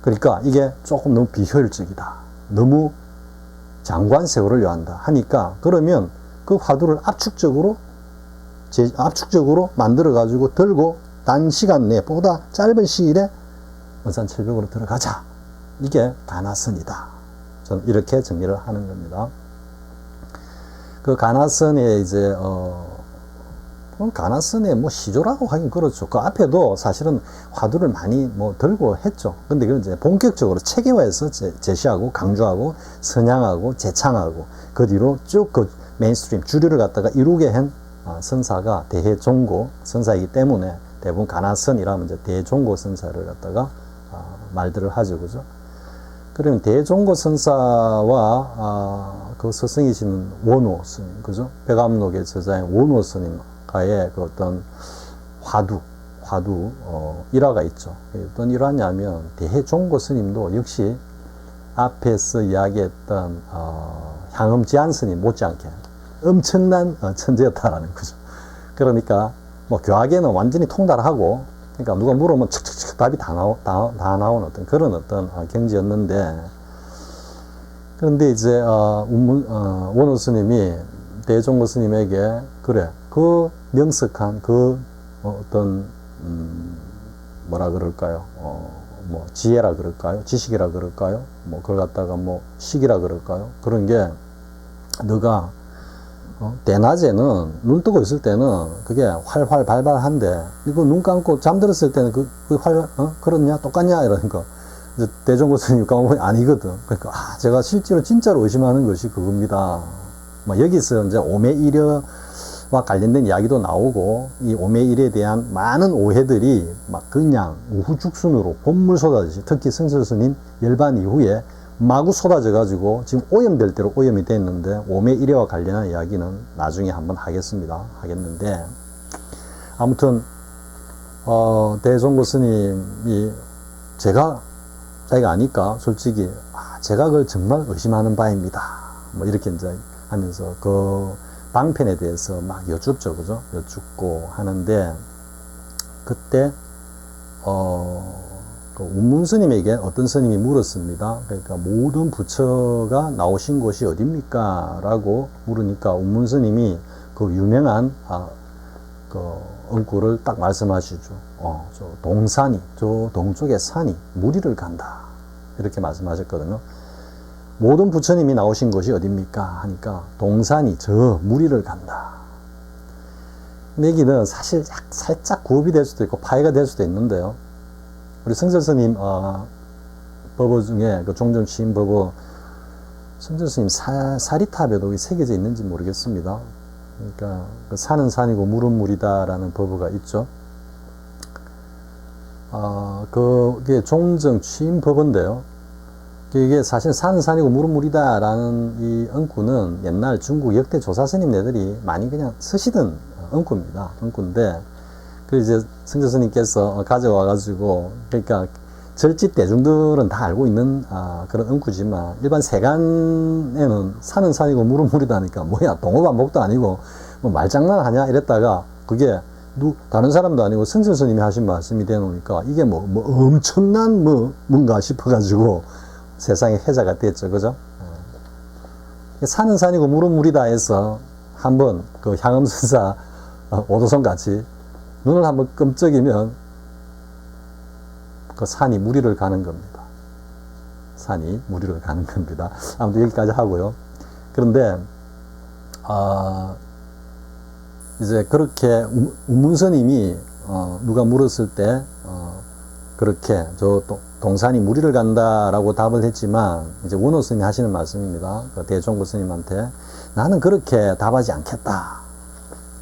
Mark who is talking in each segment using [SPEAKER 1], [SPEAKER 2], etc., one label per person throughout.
[SPEAKER 1] 그러니까 이게 조금 너무 비효율적이다. 너무 장관 세월을 요한다 하니까, 그러면 그 화두를 압축적으로 만들어 가지고 들고 단시간 내에 보다 짧은 시일에 원산철벽으로 들어가자. 이게 가나선이다. 저는 이렇게 정리를 하는 겁니다. 그 가나선에 이제 가나선의 시조라고 하긴 그렇죠. 그 앞에도 사실은 화두를 많이 들고 했죠. 근데 그건 이제 본격적으로 체계화해서 제시하고 강조하고 선양하고 재창하고 그 뒤로 쭉 그 메인스트림 주류를 갖다가 이루게 한 선사가 대해종고 선사이기 때문에 대부분 가나선이라면 이제 대종고 선사를 갖다가 말들을 하죠, 그죠? 그러면 대종고 선사와 그 스승이시는 원호 스님, 그죠? 백암록의 저자인 원호 스님과의 그 어떤 화두 일화가 있죠. 어떤 일화냐면 대종고 스님도 역시 앞에서 이야기했던 향음지안 스님 못지않게 엄청난 천재였다라는 거죠. 그러니까 교학에는 완전히 통달하고, 그러니까 누가 물으면 척척척 답이 다 나오는 어떤 그런 어떤 경지였는데, 그런데 이제 원호 스님이 대종고 스님에게 그래 그 명석한 그 어떤 뭐라 그럴까요? 지혜라 그럴까요? 지식이라 그럴까요? 그걸 갖다가 식이라 그럴까요? 그런 게 너가 대낮에는 눈 뜨고 있을 때는 그게 활활 발발한데, 이거 눈 감고 잠들었을 때는 그렇냐? 똑같냐? 이러니까 이제 대종고 스님이 까보니 아니거든. 그러니까 제가 실제로 진짜로 의심하는 것이 그겁니다. 여기서 이제 오매일여와 관련된 이야기도 나오고, 이 오매일에 대한 많은 오해들이 그냥 우후죽순으로 본물 쏟아지듯이, 특히 성철 스님 열반 이후에 마구 쏟아져 가지고 지금 오염될 대로 오염이 됐는데, 오매일여와 관련한 이야기는 나중에 한번 하겠는데, 아무튼 대종고 스님이 자기가 아니까 솔직히 제가 그걸 정말 의심하는 바입니다. 이렇게 이제 하면서 그 방편에 대해서 막 여쭙죠, 그죠? 여쭙고 하는데, 그때 그 운문 스님에게 어떤 스님이 물었습니다. 그러니까 모든 부처가 나오신 곳이 어딥니까? 라고 물으니까 운문 스님이 그 유명한 그 응구를 딱 말씀하시죠. 저 동산이, 저 동쪽의 산이 무리를 간다. 이렇게 말씀하셨거든요. 모든 부처님이 나오신 곳이 어딥니까? 하니까 동산이 저 무리를 간다. 얘기는 사실 살짝 구업이 될 수도 있고 파해가 될 수도 있는데요. 우리 성철 스님 법어 중에 그 종전 취임 법어, 성철 스님 사리탑에도 새겨져 있는지 모르겠습니다. 그러니까 그 산은 산이고 물은 물이다라는 법어가 있죠. 그게 종정 취임 법인데요. 이게 사실 산은 산이고 물은 물이다라는 이 응구는 옛날 중국 역대 조사 스님네들이 많이 그냥 쓰시던 응구입니다. 응구인데, 그 이제 성철 스님께서 가져와 가지고, 그러니까 절집 대중들은 다 알고 있는 그런 응구지만, 일반 세간에는 산은 산이고 물은 물이다니까 뭐야 동어반복도 아니고 말장난하냐 이랬다가, 그게 다른 사람도 아니고 성철 스님이 하신 말씀이 되놓으니까 이게 엄청난 뭔가 싶어가지고 세상에 회자가 됐죠, 그죠? 산은 산이고 물은 물이다 해서 한번 그 향음선사 오도선 같이 눈을 한번 끔쩍이면 그 산이 무리를 가는 겁니다. 산이 무리를 가는 겁니다. 아무튼 여기까지 하고요. 그런데 이제 그렇게 운문스님이 누가 물었을 때 그렇게 저 동산이 무리를 간다라고 답을 했지만, 이제 원호 스님이 하시는 말씀입니다. 그 대종고 스님한테 나는 그렇게 답하지 않겠다.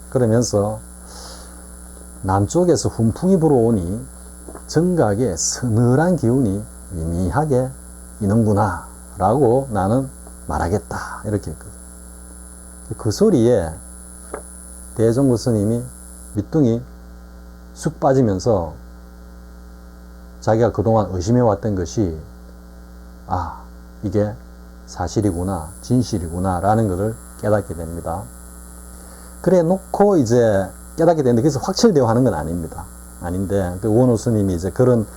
[SPEAKER 1] 그러면서 남쪽에서 훈풍이 불어오니 정각에 서늘한 기운이 미미하게 이는구나 라고 나는 말하겠다. 이렇게 했거든. 그 소리에 대종고 스님이 밑둥이 쑥 빠지면서 자기가 그동안 의심해왔던 것이 이게 사실이구나, 진실이구나 라는 것을 깨닫게 됩니다. 그래 놓고 이제 깨닫게 되는데, 그래서 확철되어 하는 건 아닙니다. 아닌데, 그 원호 스님이 이제 그런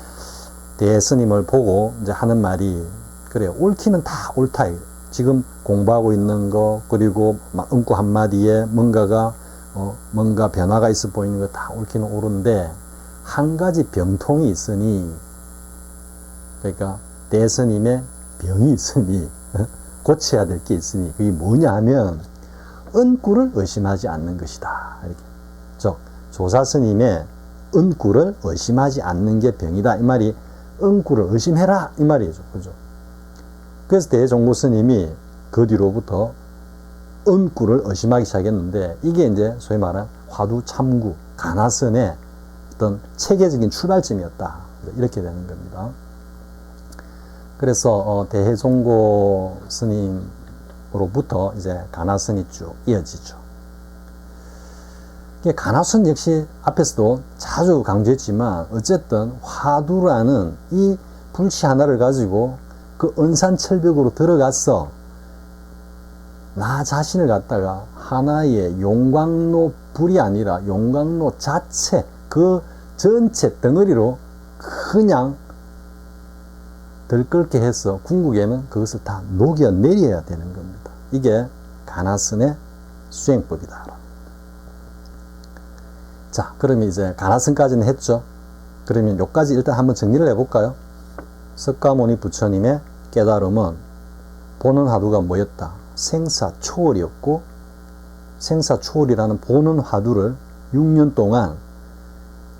[SPEAKER 1] 대스님을 보고 이제 하는 말이, 그래요. 옳기는 다 옳다. 지금 공부하고 있는 거, 그리고 응구 한마디에 뭔가 변화가 있어 보이는 거 다 옳기는 옳은데, 한 가지 병통이 있으니, 그러니까 대스님의 병이 있으니, 고쳐야 될 게 있으니, 그게 뭐냐 하면, 은구를 의심하지 않는 것이다. 이렇게. 즉, 조사스님의 은구를 의심하지 않는 게 병이다. 이 말이, 은구를 의심해라. 이 말이죠. 그죠? 그래서 대종고 스님이 그 뒤로부터 은구를 의심하기 시작했는데, 이게 이제 소위 말하는 화두 참구, 가나선의 어떤 체계적인 출발점이었다. 이렇게 되는 겁니다. 그래서 대종고 스님으로부터 이제 가나선이 쭉 이어지죠. 가나선 역시 앞에서도 자주 강조했지만, 어쨌든 화두라는 이 불치 하나를 가지고 그 은산철벽으로 들어가서 나 자신을 갖다가 하나의 용광로 불이 아니라 용광로 자체, 그 전체 덩어리로 그냥 들끓게 해서 궁극에는 그것을 다 녹여내려야 되는 겁니다. 이게 가나선의 수행법이다. 자, 그러면 이제 가나선까지는 했죠. 그러면 여기까지 일단 한번 정리를 해볼까요? 석가모니 부처님의 깨달음은 보는 화두가 뭐였다? 생사초월이었고, 생사초월이라는 보는 화두를 6년 동안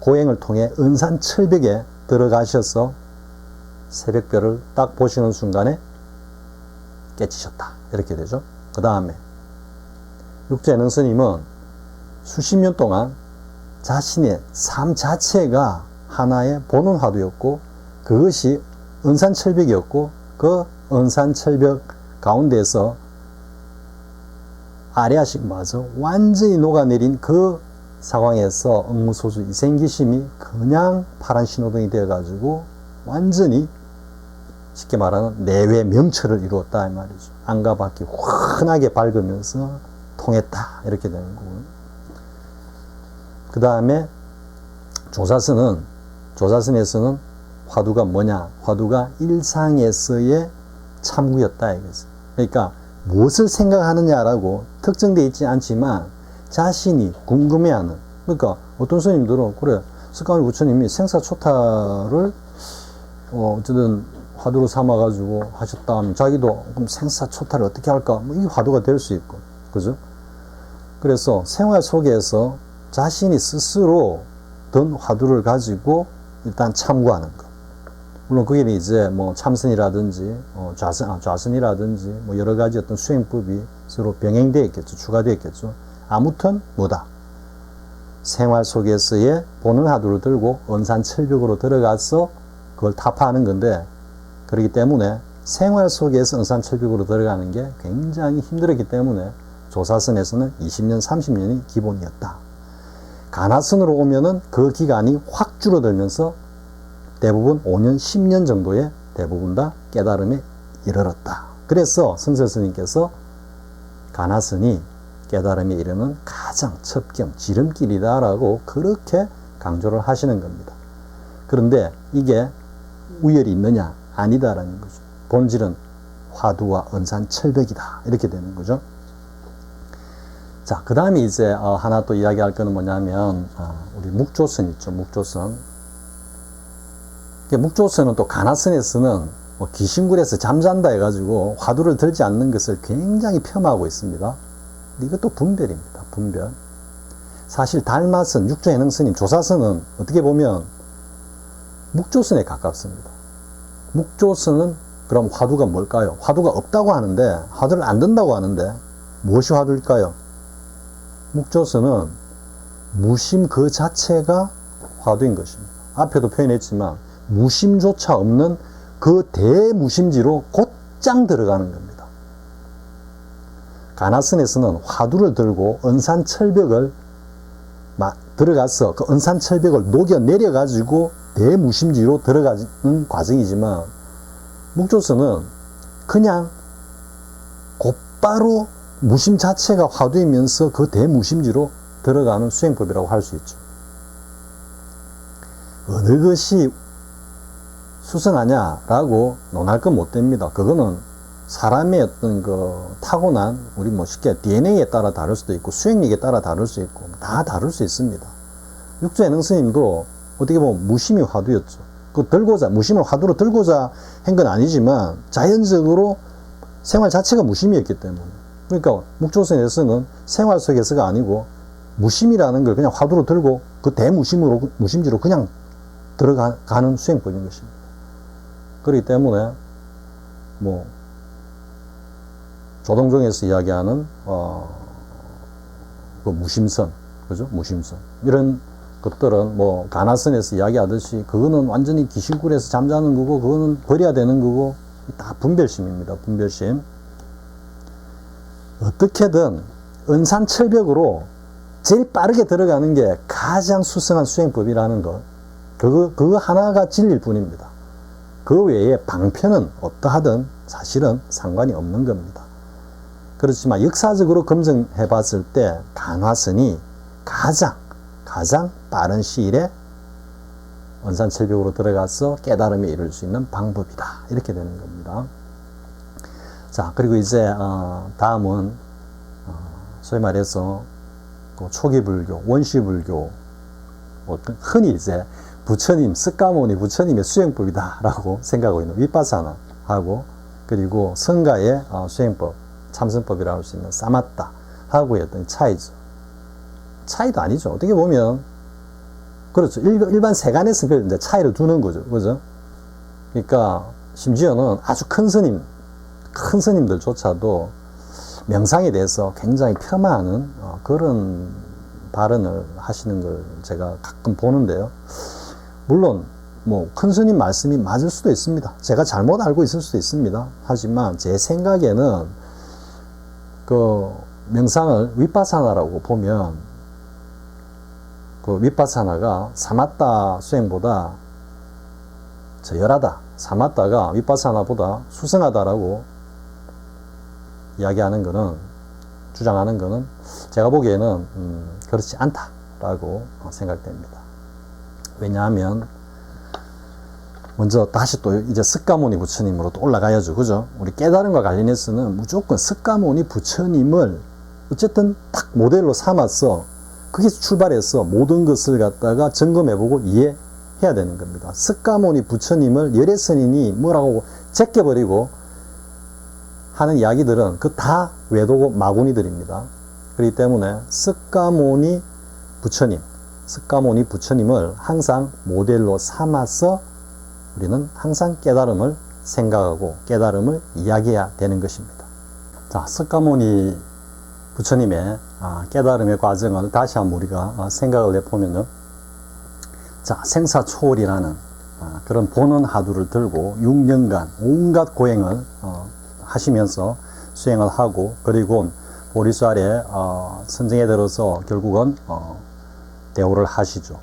[SPEAKER 1] 고행을 통해 은산철벽에 들어가셔서 새벽별을 딱 보시는 순간에 깨치셨다. 이렇게 되죠. 그 다음에 육재능 스님은 수십 년 동안 자신의 삶 자체가 하나의 보는 화두였고, 그것이 은산철벽이었고, 그 은산철벽 가운데서 아리아식 맞아 완전히 녹아내린 그 상황에서 응무소수 이생기심이 그냥 파란 신호등이 되어가지고 완전히 쉽게 말하는 내외 명철을 이루었다 이 말이죠. 안과 밖이 환하게 밝으면서 통했다 이렇게 되는 거고요. 그 다음에 조사선에서는 화두가 뭐냐? 화두가 일상에서의 참구였다 이거죠. 그러니까 무엇을 생각하느냐라고 특정되어 있지 않지만 자신이 궁금해하는, 그러니까 어떤 스님들은 그래, 석가모니 부처님이 생사초타를 어쨌든 화두로 삼아가지고 하셨다 하면 자기도 그럼 생사초타를 어떻게 할까? 뭐 이 화두가 될 수 있고, 그죠? 그래서 생활 속에서 자신이 스스로 든 화두를 가지고 일단 참고하는 것. 물론 그게 이제 뭐 참선이라든지 좌선이라든지 뭐 여러 가지 어떤 수행법이 서로 병행되어 있겠죠. 추가되어 있겠죠. 아무튼 뭐다? 생활 속에서의 보는 화두를 들고 은산철벽으로 들어가서 그걸 타파하는 건데, 그렇기 때문에 생활 속에서 은산철벽으로 들어가는 게 굉장히 힘들었기 때문에 조사선에서는 20년, 30년이 기본이었다. 가나선으로 오면은 그 기간이 확 줄어들면서 대부분 5년, 10년 정도에 대부분 다 깨달음에 이르렀다. 그래서 성설스님께서 가나선이 깨달음에 이르는 가장 첩경, 지름길이다라고 그렇게 강조를 하시는 겁니다. 그런데 이게 우열이 있느냐? 아니다라는 거죠. 본질은 화두와 은산철벽이다. 이렇게 되는 거죠. 자, 그 다음에 이제 하나 또 이야기할 거는 뭐냐면 우리 묵조선 있죠. 묵조선. 묵조선은 또 가나선에서는 뭐 귀신굴에서 잠잔다 해가지고 화두를 들지 않는 것을 굉장히 폄하하고 있습니다. 이것도 분별입니다. 분별. 사실 달마선, 육조해능스님, 조사선은 어떻게 보면 묵조선에 가깝습니다. 묵조선은 그럼 화두가 뭘까요? 화두가 없다고 하는데, 화두를 안 든다고 하는데 무엇이 화두일까요? 묵조선은 무심 그 자체가 화두인 것입니다. 앞에도 표현했지만 무심조차 없는 그 대무심지로 곧장 들어가는 겁니다. 가나선에서는 화두를 들고 은산철벽을 들어가서 그 은산철벽을 녹여내려 가지고 대무심지로 들어가는 과정이지만, 묵조선은 그냥 곧바로 무심 자체가 화두이면서 그 대무심지로 들어가는 수행법이라고 할 수 있죠. 어느 것이 수승하냐라고 논할 건 못 됩니다. 그거는 사람의 어떤 그 타고난 우리 뭐 쉽게 DNA에 따라 다를 수도 있고 수행력에 따라 다를 수 있고 다 다를 수 있습니다. 육조예능 스님도 어떻게 보면 무심이 화두였죠. 그 들고자 무심을 화두로 들고자 한 건 아니지만 자연적으로 생활 자체가 무심이었기 때문에 그러니까 묵조선에서는 생활 속에서가 아니고 무심이라는 걸 그냥 화두로 들고 그 대무심으로 무심지로 그냥 들어가는 수행법인 것입니다. 그렇기 때문에 뭐 조동종에서 이야기하는 그 무심선, 그죠? 무심선 이런 것들은 뭐 가나선에서 이야기하듯이 그거는 완전히 기실굴에서 잠자는 거고 그거는 버려야 되는 거고 다 분별심입니다. 분별심. 어떻게든 은산철벽으로 제일 빠르게 들어가는 게 가장 수승한 수행법이라는 것. 그거 하나가 진리일 뿐입니다. 그 외에 방편은 어떠하든 사실은 상관이 없는 겁니다. 그렇지만 역사적으로 검증해 봤을 때 간화선이 가장 빠른 시일에 은산철벽으로 들어가서 깨달음에 이를 수 있는 방법이다. 이렇게 되는 겁니다. 자, 그리고 이제 다음은 소위 말해서 초기 불교, 원시 불교, 흔히 이제 부처님, 스가모니 부처님의 수행법이다라고 생각하고 있는 위파사나하고 그리고 성가의 수행법, 참선법이라고 할 수 있는 사마타 하고의 어떤 차이죠. 차이도 아니죠. 어떻게 보면 그렇죠. 일반 세간에서 이제 차이를 두는 거죠. 그죠? 그러니까 심지어는 아주 큰 스님들조차도 명상에 대해서 굉장히 폄하하는 그런 발언을 하시는 걸 제가 가끔 보는데요. 물론 뭐 큰 스님 말씀이 맞을 수도 있습니다. 제가 잘못 알고 있을 수도 있습니다. 하지만 제 생각에는 그 명상을 위파사나라고 보면 그 위파사나가 사마타 수행보다 저열하다. 사마타가 위파사나보다 수승하다라고 이야기하는 거는, 주장하는 거는 제가 보기에는 그렇지 않다라고 생각됩니다. 왜냐하면 먼저 다시 또 이제 스가모니 부처님으로 또 올라가야죠. 그죠? 우리 깨달음과 관련해서는 무조건 스가모니 부처님을 어쨌든 딱 모델로 삼아서 거기서 출발해서 모든 것을 갖다가 점검해보고 이해해야 되는 겁니다. 스가모니 부처님을 열애선인이 뭐라고 제껴버리고 하는 이야기들은 그 다 외도고 마구니들입니다. 그렇기 때문에 스가모니 부처님을 항상 모델로 삼아서 우리는 항상 깨달음을 생각하고 깨달음을 이야기해야 되는 것입니다. 자, 스가모니 부처님의 깨달음의 과정을 다시 한번 우리가 생각을 해보면요. 자, 생사초월이라는 그런 본원 하두를 들고 6년간 온갖 고행을 하시면서 수행을 하고, 그리고 보리쌀에 선정에 들어서 결국은 대오를 하시죠.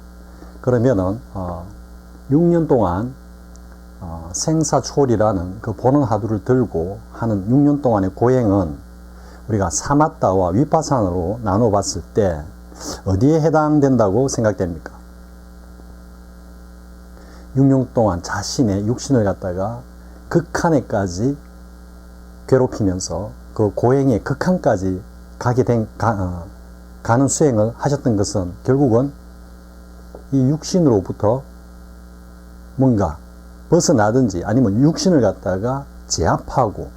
[SPEAKER 1] 그러면은 6년 동안 생사초월이라는 그 본원 하두를 들고 하는 6년 동안의 고행은 우리가 사마타와 위파사나로 나눠 봤을 때 어디에 해당된다고 생각됩니까? 6년 동안 자신의 육신을 갖다가 극한에까지 괴롭히면서 그 고행의 극한까지 가는 수행을 하셨던 것은 결국은 이 육신으로부터 뭔가 벗어나든지 아니면 육신을 갖다가 제압하고,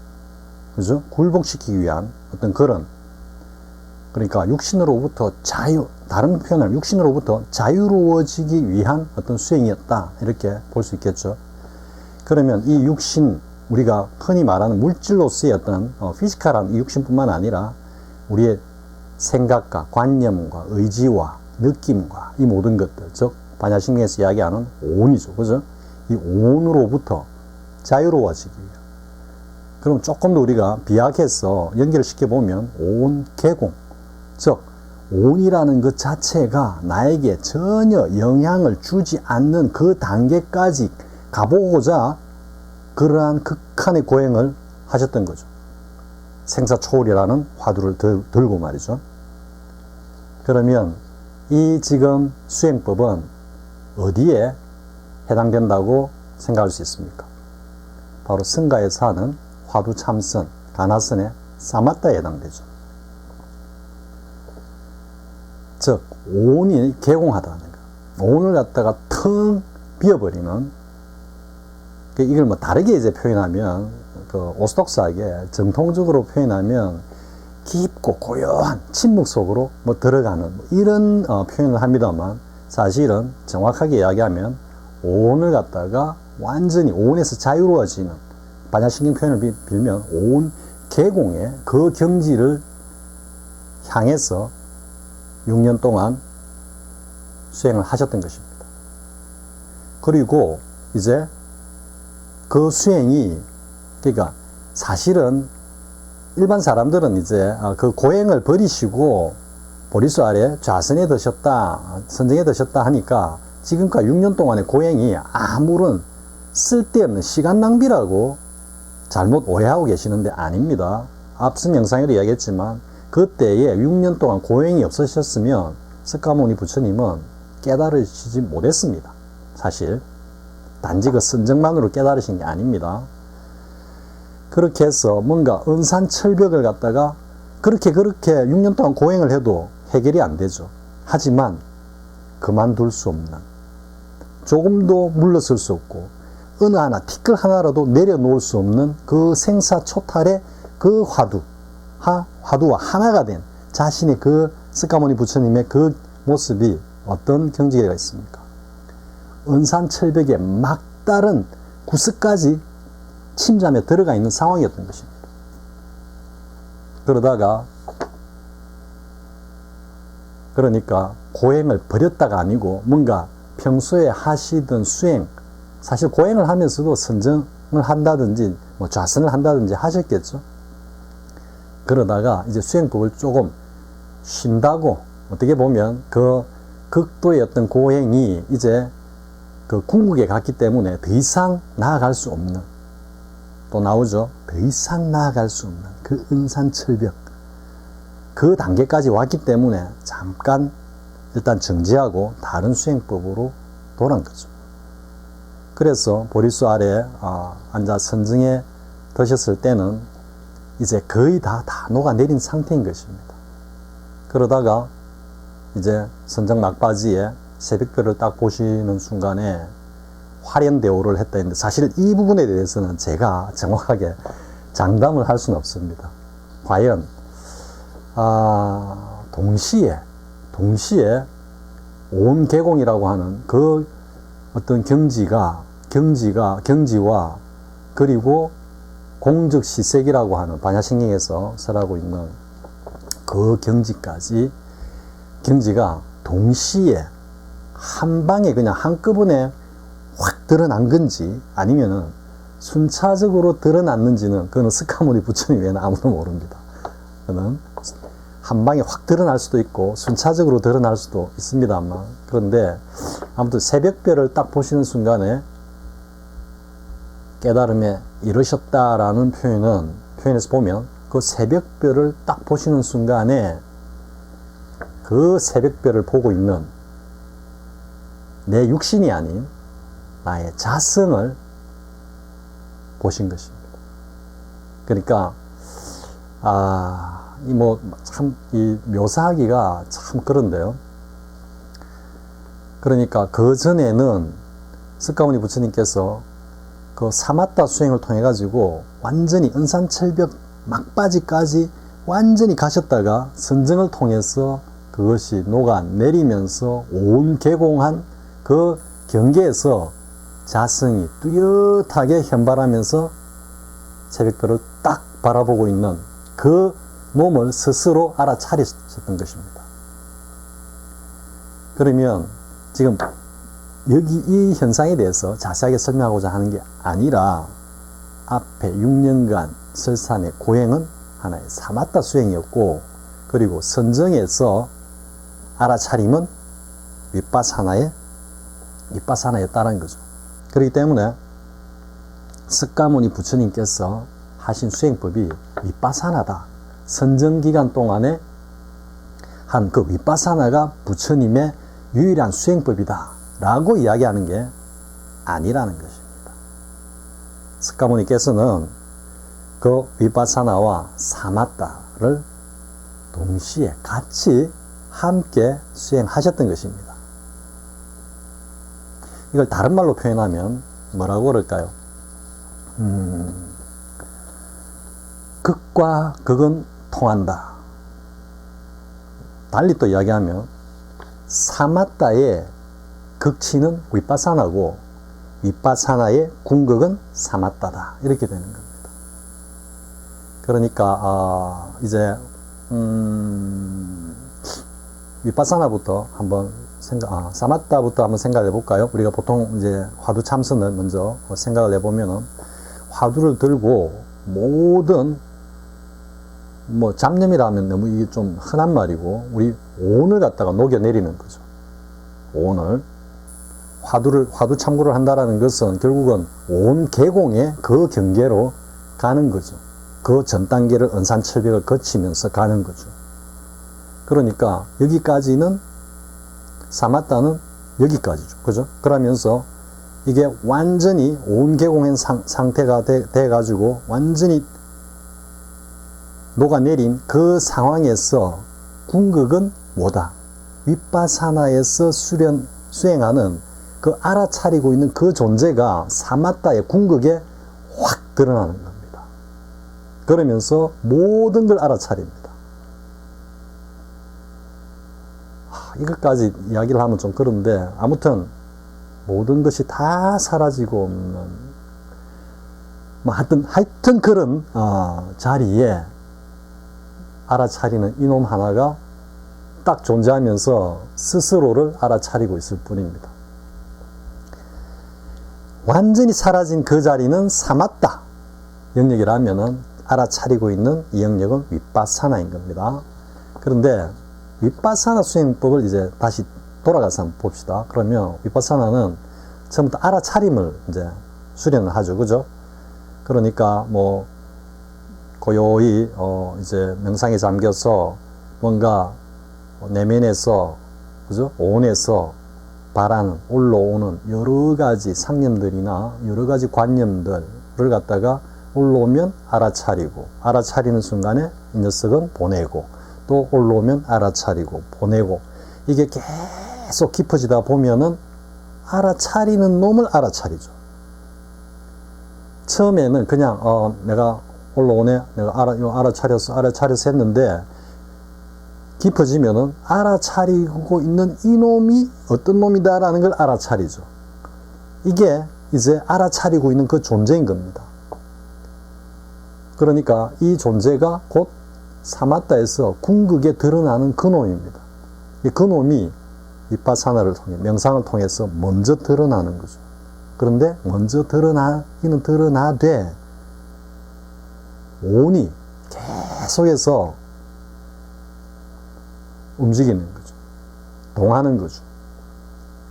[SPEAKER 1] 그죠? 굴복시키기 위한 어떤 그러니까 육신으로부터 다른 표현을 육신으로부터 자유로워지기 위한 어떤 수행이었다. 이렇게 볼 수 있겠죠. 그러면 이 육신, 우리가 흔히 말하는 물질로서의 어떤 피지컬한 이 육신뿐만 아니라 우리의 생각과 관념과 의지와 느낌과 이 모든 것들, 즉 반야심경에서 이야기하는 오온이죠. 그죠? 이 오온으로부터 자유로워지기 위한. 그럼 조금 더 우리가 비약해서 연결을 시켜보면 오온 개공, 즉 오온이라는 것 자체가 나에게 전혀 영향을 주지 않는 그 단계까지 가보고자 그러한 극한의 고행을 하셨던 거죠. 생사초월이라는 화두를 들고 말이죠. 그러면 이 지금 수행법은 어디에 해당된다고 생각할 수 있습니까? 바로 승가에서 하는 화두참선, 가나선의 사마타에 해당되죠. 즉 오온이 개공하다는 거. 오온을 갖다가 텅 비워버리는, 이걸 뭐 다르게 이제 표현하면, 그 오스독스하게 정통적으로 표현하면 깊고 고요한 침묵 속으로 뭐 들어가는 이런 표현을 합니다만, 사실은 정확하게 이야기하면 오온을 갖다가 완전히 오온에서 자유로워지는, 반야신경 표현을 빌면 오온 개공의 그 경지를 향해서 6년 동안 수행을 하셨던 것입니다. 그리고 이제 그 수행이, 그러니까 사실은 일반 사람들은 이제 그 고행을 버리시고 보리수 아래 좌선에 드셨다, 선정에 드셨다 하니까 지금까지 6년 동안의 고행이 아무런 쓸데없는 시간 낭비라고 잘못 오해하고 계시는데 아닙니다. 앞선 영상에도 이야기했지만 그때에 6년 동안 고행이 없으셨으면 석가모니 부처님은 깨달으시지 못했습니다. 사실 단지 그 선정만으로 깨달으신 게 아닙니다. 그렇게 해서 뭔가 은산철벽을 갖다가 그렇게 6년 동안 고행을 해도 해결이 안 되죠. 하지만 그만둘 수 없는, 조금도 물러설 수 없고 어느 하나 티끌 하나라도 내려놓을 수 없는 그 생사초탈의 그 화두와 하나가 된 자신의 그 석가모니 부처님의 그 모습이 어떤 경지가 있습니까? 은산철벽의 막다른 구석까지 침잠에 들어가 있는 상황이었던 것입니다. 그러니까 고행을 버렸다가 아니고 뭔가 평소에 하시던 수행, 사실 고행을 하면서도 선정을 한다든지 뭐 좌선을 한다든지 하셨겠죠. 그러다가 이제 수행법을 조금 쉰다고, 어떻게 보면 그 극도의 어떤 고행이 이제 그 궁극에 갔기 때문에 더 이상 나아갈 수 없는, 또 나오죠. 더 이상 나아갈 수 없는 그 은산철벽, 그 단계까지 왔기 때문에 잠깐 일단 정지하고 다른 수행법으로 돌아온 거죠. 그래서 보리수 아래 앉아 선정에 드셨을 때는 이제 거의 다 녹아내린 상태인 것입니다. 그러다가 이제 선정 막바지에 새벽별을 딱 보시는 순간에 화련대오를 했다 했는데, 사실 이 부분에 대해서는 제가 정확하게 장담을 할 수는 없습니다. 과연 동시에 온 개공이라고 하는 그 어떤 경지와 그리고 공적시색이라고 하는 반야신경에서 설하고 있는 그 경지가 동시에 한 방에 그냥 한꺼번에 확 드러난 건지 아니면은 순차적으로 드러났는지는 그거는 석가모니 부처님 외에는 아무도 모릅니다. 그거는 한 방에 확 드러날 수도 있고 순차적으로 드러날 수도 있습니다만, 그런데 아무튼 새벽별을 딱 보시는 순간에 깨달음에 이르셨다라는 표현에서 보면 그 새벽별을 딱 보시는 순간에 그 새벽별을 보고 있는 내 육신이 아닌 나의 자성을 보신 것입니다. 그러니까 이 묘사하기가 참 그런데요. 그러니까 그 전에는 석가모니 부처님께서 그 사마타 수행을 통해 가지고 완전히 은산철벽 막바지까지 완전히 가셨다가 선정을 통해서 그것이 녹아내리면서 온 개공한 그 경계에서 자성이 뚜렷하게 현발하면서 새벽별을 딱 바라보고 있는 그 몸을 스스로 알아차리셨던 것입니다. 그러면 지금 여기 이 현상에 대해서 자세하게 설명하고자 하는 게 아니라 앞에 6년간 설산의 고행은 하나의 사마타 수행이었고, 그리고 선정에서 알아차림은 윗바사나였다는 거죠. 그렇기 때문에 석가모니 부처님께서 하신 수행법이 윗바사나다. 선정 기간 동안에 한 그 윗바사나가 부처님의 유일한 수행법이다 라고 이야기하는 게 아니라는 것입니다. 스가모니께서는 그 위파사나와 사마타를 동시에 같이 함께 수행하셨던 것입니다. 이걸 다른 말로 표현하면 뭐라고 그럴까요? 극과 극은 통한다. 달리 또 이야기하면 사마타의 극치는 위파사나고 위파사나의 궁극은 사마타다. 이렇게 되는 겁니다. 그러니까 이제 위파사나부터 한번 사마타부터 한번 생각해 볼까요? 우리가 보통 이제 화두 참선을 먼저 생각을 해보면은 화두를 들고 모든 뭐 잡념이라면 너무 이게 좀 흔한 말이고 우리 온을 갖다가 녹여내리는 거죠. 온을 화두 참고를 한다라는 것은 결국은 온 계공의 그 경계로 가는 거죠. 그 전 단계를 은산철벽을 거치면서 가는 거죠. 그러니까 여기까지는 사마타는 여기까지죠. 그죠? 그러면서 이게 완전히 온 계공한 상태가 돼 가지고 완전히 녹아내린 그 상황에서 궁극은 뭐다? 위파사나에서 수행하는 그 알아차리고 있는 그 존재가 사마타의 궁극에 확 드러나는 겁니다. 그러면서 모든 걸 알아차립니다. 이것까지 이야기를 하면 좀 그런데 아무튼 모든 것이 다 사라지고 뭐 하여튼 그런 자리에 알아차리는 이놈 하나가 딱 존재하면서 스스로를 알아차리고 있을 뿐입니다. 완전히 사라진 그 자리는 사마타 영역이라면은 알아차리고 있는 이 영역은 위파사나인 겁니다. 그런데 위파사나 수행법을 이제 다시 돌아가서 한번 봅시다. 그러면 위파사나는 처음부터 알아차림을 이제 수련을 하죠. 그죠? 그러니까 뭐 고요히 이제 명상에 잠겨서 뭔가 내면에서 그죠? 온에서 바라는 올라오는 여러 가지 상념들이나 여러 가지 관념들을 갖다가 올라오면 알아차리고 알아차리는 순간에 이 녀석은 보내고 또 올라오면 알아차리고 보내고 이게 계속 깊어지다 보면은 알아차리는 놈을 알아차리죠. 처음에는 그냥 내가 올라오네 내가 알아차렸어 했는데 깊어지면은 알아차리고 있는 이놈이 어떤 놈이다라는 걸 알아차리죠. 이게 이제 알아차리고 있는 그 존재인 겁니다. 그러니까 이 존재가 곧 사마타에서 궁극에 드러나는 그 놈입니다. 그 놈이 위파사나를 통해 명상을 통해서 먼저 드러나는 거죠. 그런데 먼저 드러나기는 드러나되 온이 계속해서 움직이는 거죠. 동하는 거죠.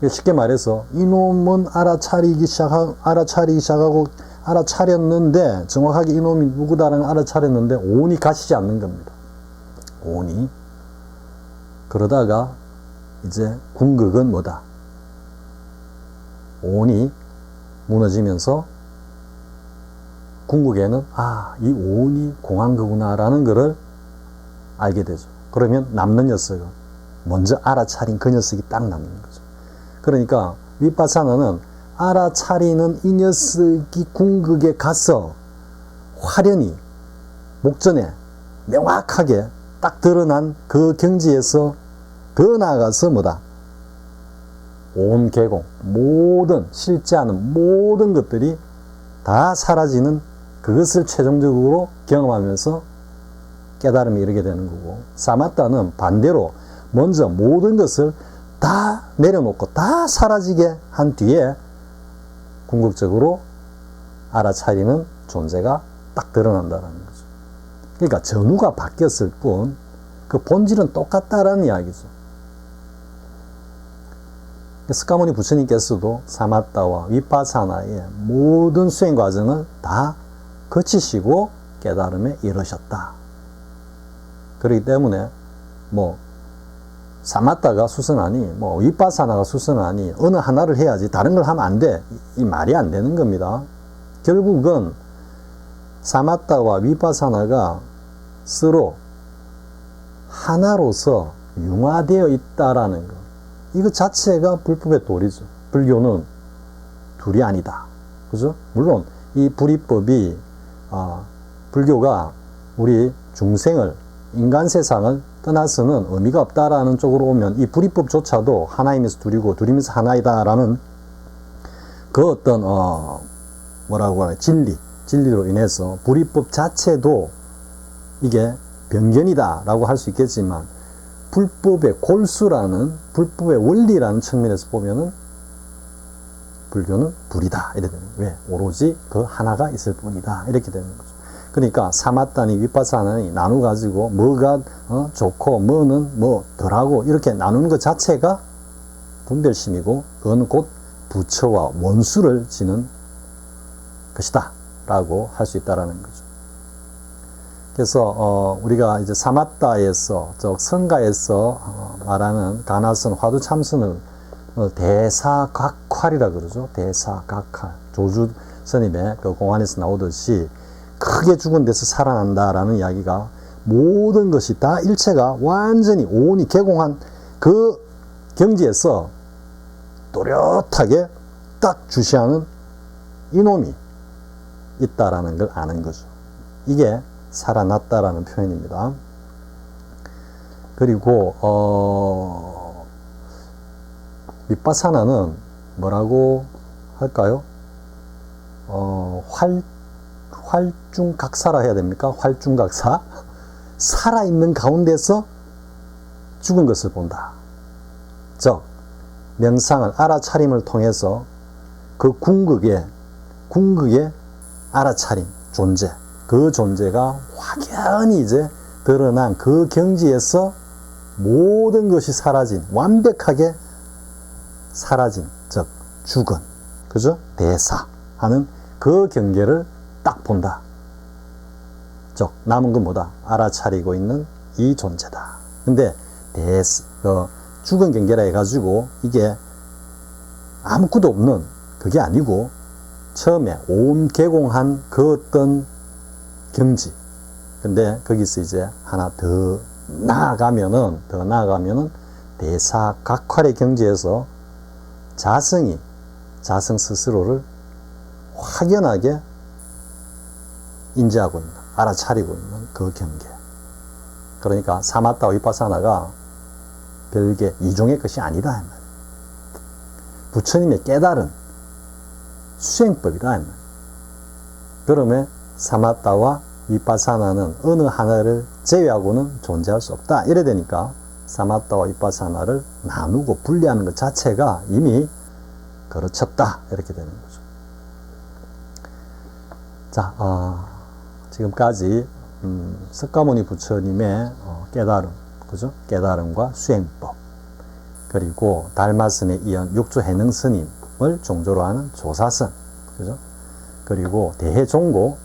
[SPEAKER 1] 쉽게 말해서 이놈은 알아차리기 시작하고 알아차렸는데 정확하게 이놈이 누구다라는 걸 알아차렸는데 온이 가시지 않는 겁니다. 온이 그러다가 이제 궁극은 뭐다? 온이 무너지면서 궁극에는 이 온이 공한 거구나라는 것을 알게 되죠. 그러면 남는 녀석은 먼저 알아차린 그 녀석이 딱 남는 거죠. 그러니까 위파사나는 알아차리는 이 녀석이 궁극에 가서 화련히 목전에 명확하게 딱 드러난 그 경지에서 더 나아가서 뭐다? 온 계공, 모든 실제하는 모든 것들이 다 사라지는 그것을 최종적으로 경험하면서 깨달음에 이르게 되는 거고, 사마타는 반대로 먼저 모든 것을 다 내려놓고 다 사라지게 한 뒤에 궁극적으로 알아차리는 존재가 딱 드러난다는 거죠. 그러니까 전후가 바뀌었을 뿐 그 본질은 똑같다라는 이야기죠. 스가모니 부처님께서도 사마타와 위파사나의 모든 수행 과정을 다 거치시고 깨달음에 이르셨다. 그렇기 때문에 뭐 사마타가 수선하니 위파사나가 수선하니 어느 하나를 해야지 다른 걸 하면 안 돼. 이 말이 안 되는 겁니다. 결국은 사마타와 위파사나가 서로 하나로서 융화되어 있다라는 것. 이거 자체가 불법의 도리죠. 불교는 둘이 아니다. 그죠? 물론 이 불이법이 불교가 우리 중생을 인간 세상을 떠나서는 의미가 없다라는 쪽으로 오면 이 불이법조차도 하나이면서 둘이고 둘이면서 하나이다라는 그 어떤 뭐라고 하나 진리로 인해서 불이법 자체도 이게 변견이다 라고 할 수 있겠지만 불법의 골수라는 불법의 원리라는 측면에서 보면은 불교는 불이다 이렇게 되는 거예요. 왜? 오로지 그 하나가 있을 뿐이다 이렇게 되는 거죠. 그러니까 사마타니 위파사나니 나누 가지고 뭐가 좋고 뭐는 뭐 덜하고 이렇게 나누는 것 자체가 분별심이고 그건 곧 부처와 원수를 지는 것이다 라고 할 수 있다라는 거죠. 그래서 우리가 이제 사마타에서 즉 성가에서 말하는 가나선 화두참선을 대사각활이라 그러죠. 대사각활. 조주 스님의 그 공안에서 나오듯이 크게 죽은 데서 살아난다라는 이야기가 모든 것이 다 일체가 완전히 온이 개공한 그 경지에서 또렷하게 딱 주시하는 이놈이 있다라는 걸 아는 거죠. 이게 살아났다라는 표현입니다. 그리고 위파사나는 뭐라고 할까요? 활중각사라 해야 됩니까? 활중각사. 살아있는 가운데서 죽은 것을 본다. 즉 명상을 알아차림을 통해서 그 궁극의 알아차림 존재, 그 존재가 확연히 이제 드러난 그 경지에서 모든 것이 사라진, 완벽하게 사라진, 즉 죽은, 그죠? 대사하는 그 경계를 딱 본다. 즉 남은 건 뭐다? 알아차리고 있는 이 존재다. 근데 죽은 경계라 해가지고 이게 아무것도 없는 그게 아니고 처음에 온 개공한 그 어떤 경지. 근데 거기서 이제 하나 더 나아가면은 대사각활의 경지에서 자성 스스로를 확연하게 인지하고 있는, 알아차리고 있는 그 경계. 그러니까 사마타와 위파사나가 별개 이종의 것이 아니다. 부처님의 깨달은 수행법이다. 그러면 사마타와 위파사나는 어느 하나를 제외하고는 존재할 수 없다. 이래 되니까 사마타와 위파사나를 나누고 분리하는 것 자체가 이미 그르쳤다. 이렇게 되는 거죠. 자, 지금까지 석가모니 부처님의 깨달음, 그죠? 깨달음과 수행법, 그리고 달마선에 이은 육조해능 스님을 종조로 하는 조사선, 그죠? 그리고 대해종고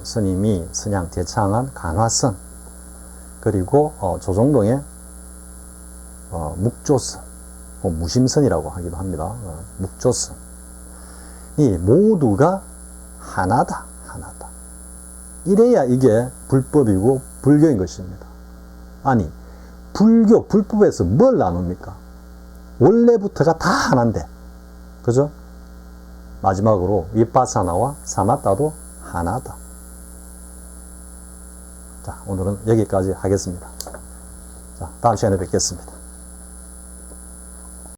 [SPEAKER 1] 스님이 선양 제창한 간화선, 그리고 조종동의 묵조선, 무심선이라고 하기도 합니다. 묵조선. 이 모두가 하나다. 이래야 이게 불법이고 불교인 것입니다. 아니, 불법에서 뭘 나눕니까? 원래부터가 다 하나인데. 그죠? 마지막으로 위파사나와 사마타도 하나다. 자, 오늘은 여기까지 하겠습니다. 자, 다음 시간에 뵙겠습니다.